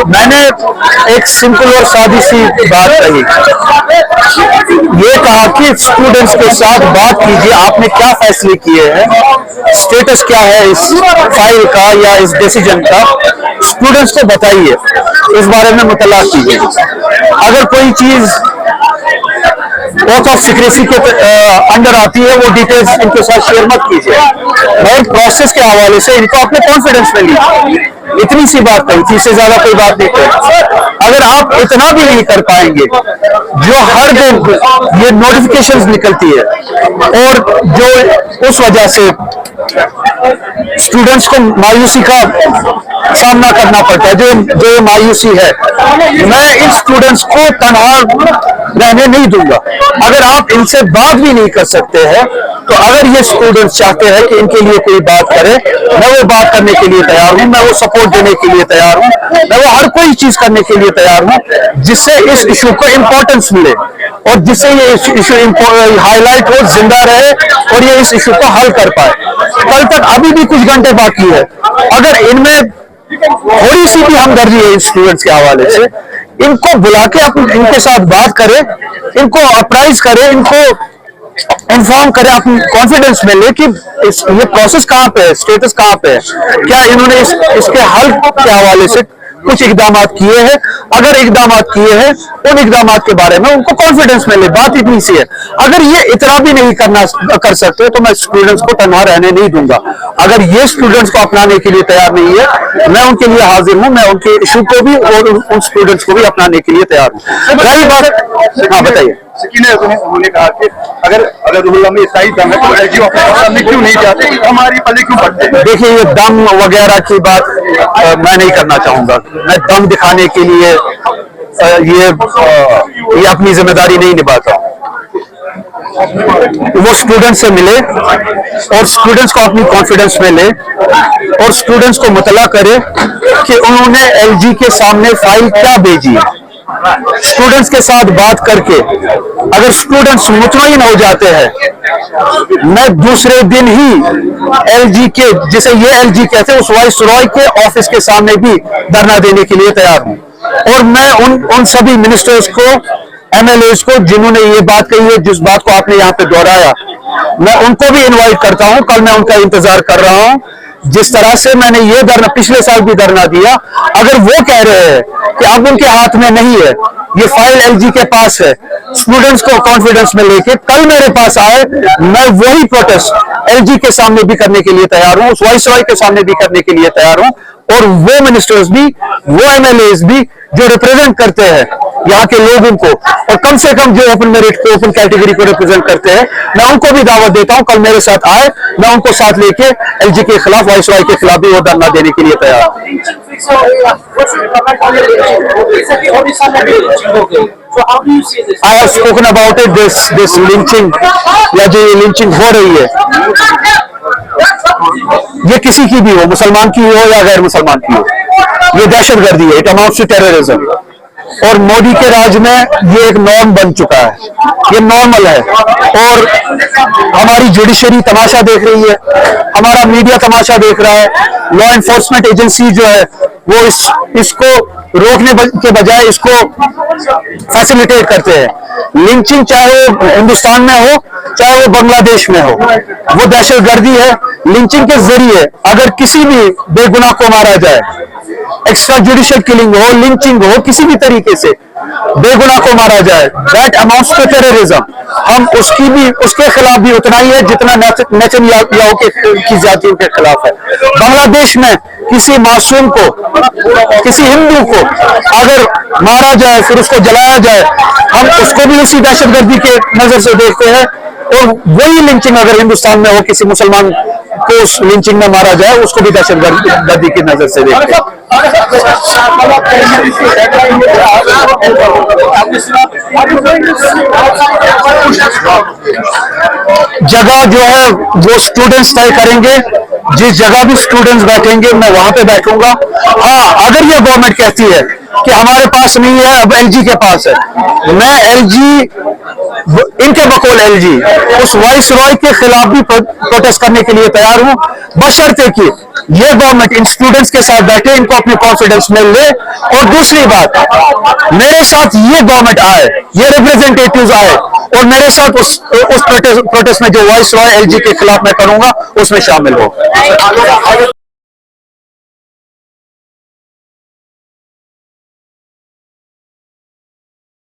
मैंने एक सिंपल और सादी सी बात कही, ये कहा कि स्टूडेंट्स के साथ बात कीजिए, आपने क्या फैसले किए हैं, स्टेटस क्या है इस फाइल का या इस डिसीजन का, स्टूडेंट्स को बताइए, इस बारे में मुतल्ला कीजिए। अगर कोई चीज ओथ ऑफ सीक्रेसी के अंडर आती है, वो डिटेल्स इनके साथ शेयर मत कीजिए। और प्रोसेस के हवाले से इनको अपने कॉन्फिडेंस में लीजिए। इतनी सी बात कही थी, इससे ज्यादा कोई बात नहीं कही। अगर आप इतना भी नहीं कर पाएंगे, जो हर दिन ये नोटिफिकेशंस निकलती है और जो उस वजह से स्टूडेंट्स को मायूसी का सामना करना पड़ता है, जो मायूसी है, मैं इन स्टूडेंट्स को तनहा रहने नहीं दूंगा। अगर आप इनसे बात भी नहीं कर सकते हैं, तो अगर ये स्टूडेंट्स चाहते हैं कि इनके लिए कोई बात करे, मैं वो बात करने के लिए तैयार हूं, मैं वो सपोर्ट देने के लिए तैयार हूं, मैं वो हर कोई चीज करने के लिए तैयार हूं जिससे इस इशू को इंपॉर्टेंस मिले और जिससे ये इशू हाईलाइट हो, जिंदा रहे और ये इस इशू को हल कर पाए। कल तक अभी भी कुछ घंटे बाकी है, अगर इनमें थोड़ी सी भी हमदर्दी है स्टूडेंट्स के हवाले से, इनको बुला के इनके साथ बात करें, इनको अप्राइज करें, इनको इन्फॉर्म करें, अपनी कॉन्फिडेंस में ले कि ये प्रोसेस कहाँ पे है, स्टेटस कहाँ पे है, क्या इन्होंने इसके हल के हवाले से कुछ इकदाम किए हैं। अगर इकदाम किए हैं, उन इकदाम के बारे में उनको कॉन्फिडेंस में ले। बात इतनी सी है। अगर ये इतना भी नहीं कर सकते, तो मैं स्टूडेंट्स को तनहा रहने नहीं दूंगा। अगर ये स्टूडेंट्स को अपनाने के लिए तैयार नहीं है, मैं उनके लिए हाजिर हूं, मैं उनके इशू को भी और उन स्टूडेंट्स को भी अपनाने के लिए तैयार हूं। रही बात, हाँ बताइए। उन्होंने कहा कि अगर रुहुल्लाह में ईसाई दम है, तो एलजी अपने क्यों नहीं जाते, हमारी पल्ले क्यों पड़ते? देखिए, ये दम वगैरह की बात मैं नहीं करना चाहूंगा। मैं दम दिखाने के लिए ये अपनी जिम्मेदारी नहीं निभाता। वो स्टूडेंट्स से मिले और स्टूडेंट्स को अपनी कॉन्फिडेंस में ले और स्टूडेंट्स को मुतला करे कि उन्होंने एलजी के सामने फाइल क्या भेजी है। स्टूडेंट्स के साथ बात करके अगर स्टूडेंट्स मुतमईन हो जाते हैं, मैं दूसरे दिन ही एलजी के, जिसे ये एलजी कहते हैं, उस वाइस रॉय के ऑफिस के सामने भी धरना देने के लिए तैयार हूं। और मैं उन सभी मिनिस्टर्स को, एमएलएस को, जिन्होंने ये बात कही है, जिस बात को आपने यहाँ पे दोहराया, मैं उनको भी इनवाइट करता हूं। कल मैं उनका इंतजार कर रहा हूं। जिस तरह से मैंने ये धरना पिछले साल भी धरना दिया, अगर वो कह रहे हैं कि अब उनके हाथ में नहीं है, ये फाइल एलजी के पास है, स्टूडेंट्स को कॉन्फिडेंस में लेके कल मेरे पास आए, मैं वही प्रोटेस्ट एलजी के सामने भी करने के लिए तैयार हूं, उस वाइस रॉय के सामने भी करने के लिए तैयार हूं। और वो मिनिस्टर्स भी, वो एमएलएस भी जो रिप्रेजेंट करते हैं यहाँ के लोगों को, और कम से कम जो ओपन मेरिट को, ओपन कैटेगरी को रिप्रेजेंट करते हैं, मैं उनको भी दावत देता हूँ, कल मेरे साथ आए, मैं उनको साथ लेके एलजी के खिलाफ, वाइस रॉय के खिलाफ भी वो धरना देने के लिए तैयार हूं। I have spoken about it, this lynching, या जो ये लिंचिंग हो रही है, ये किसी की भी हो, मुसलमान की हो या गैर मुसलमान की हो, ये दहशतगर्दी है। It amounts to terrorism. और मोदी के राज में ये एक नॉर्म बन चुका है, ये नॉर्मल है। और हमारी जुडिशरी तमाशा देख रही है, हमारा मीडिया तमाशा देख रहा है, लॉ एनफोर्समेंट एजेंसी जो है वो इसको रोकने के बजाय इसको फैसिलिटेट करते हैं। लिंचिंग चाहे वो हिंदुस्तान में हो, चाहे वो बांग्लादेश में हो, वो दहशतगर्दी है। लिंचिंग के जरिए अगर किसी भी बेगुनाह को मारा जाए, एक्स्ट्रा जुडिशियल किलिंग हो, लिंचिंग हो, किसी भी तरीके से बेगुनाह को मारा जाए, दैट अमाउंट्स टू टेररिज्म। हम उसके खिलाफ भी उतना ही है जितना नेतन्याहू की जातियों के खिलाफ है। बांग्लादेश में किसी मासूम को, किसी हिंदू को अगर मारा जाए, फिर उसको जलाया जाए, हम उसको भी उसी दहशतगर्दी के नजर से देखते हैं। और वही लिंचिंग अगर हिंदुस्तान में हो, किसी मुसलमान को उस लिंचिंग में मारा जाए, उसको भी दहशतगर्दी की नजर से देखते हैं। जगह जो है वो स्टूडेंट्स तय करेंगे। जिस जगह भी स्टूडेंट्स बैठेंगे, मैं वहां पे बैठूंगा। हाँ, अगर ये गवर्नमेंट कहती है कि हमारे पास नहीं है, अब एलजी के पास है, मैं एलजी इनके बकौल एलजी उस वाइस रॉय के खिलाफ भी प्रोटेस्ट करने के लिए तैयार हूं, बशर्ते कि ये गवर्नमेंट इन स्टूडेंट्स के साथ बैठे, इनको अपनी कॉन्फिडेंस में ले। और दूसरी बात, मेरे साथ ये गवर्नमेंट आए, ये रिप्रेजेंटेटिव्स आए और मेरे साथ उस प्रोटेस्ट में जो वाइस रॉय एलजी के खिलाफ मैं करूंगा उसमें शामिल हो।